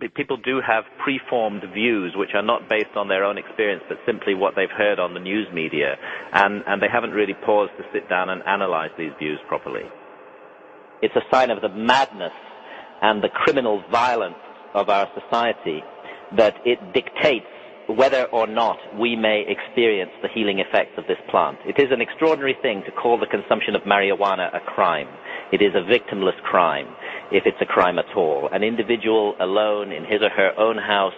people do have preformed views which are not based on their own experience, but simply what they've heard on the news media, and they haven't really paused to sit down and analyze these views properly. It's a sign of the madness and the criminal violence of our society that it dictates whether or not we may experience the healing effects of this plant. It is an extraordinary thing to call the consumption of marijuana a crime. It is a victimless crime, if it's a crime at all. An individual alone in his or her own house,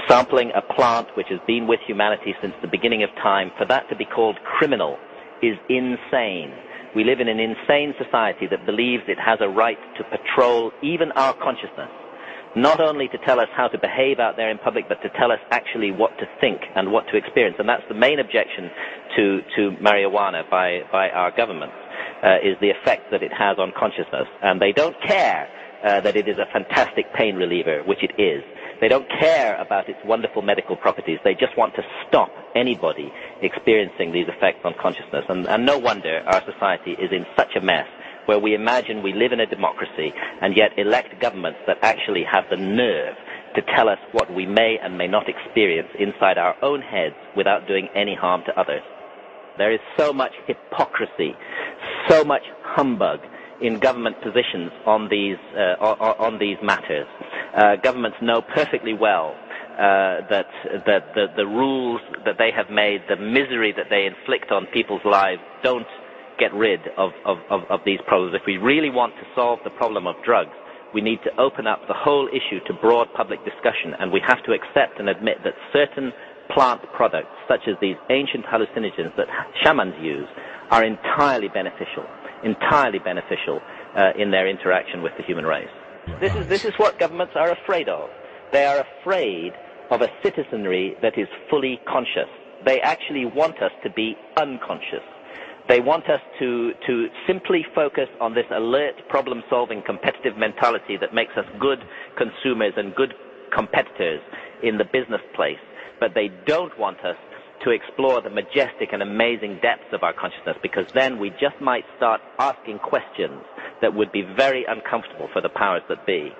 sampling a plant which has been with humanity since the beginning of time, for that to be called criminal is insane. We live in an insane society that believes it has a right to patrol even our consciousness, not only to tell us how to behave out there in public, but to tell us actually what to think and what to experience. And that's the main objection to marijuana by our government, is the effect that it has on consciousness. And they don't care that it is a fantastic pain reliever, which it is. They don't care about its wonderful medical properties. They just want to stop anybody experiencing these effects on consciousness. And no wonder our society is in such a mess, where we imagine we live in a democracy and yet elect governments that actually have the nerve to tell us what we may and may not experience inside our own heads without doing any harm to others. There is so much hypocrisy, so much humbug in government positions on these matters. Governments know perfectly well that the rules that they have made, the misery that they inflict on people's lives, don't get rid of these problems. If we really want to solve the problem of drugs, we need to open up the whole issue to broad public discussion, and we have to accept and admit that certain plant products, such as these ancient hallucinogens that shamans use, are entirely beneficial in their interaction with the human race. This is what governments are afraid of. They are afraid of a citizenry that is fully conscious. They actually want us to be unconscious. They want us to simply focus on this alert, problem-solving, competitive mentality that makes us good consumers and good competitors in the business place. But they don't want us to explore the majestic and amazing depths of our consciousness, because then we just might start asking questions that would be very uncomfortable for the powers that be.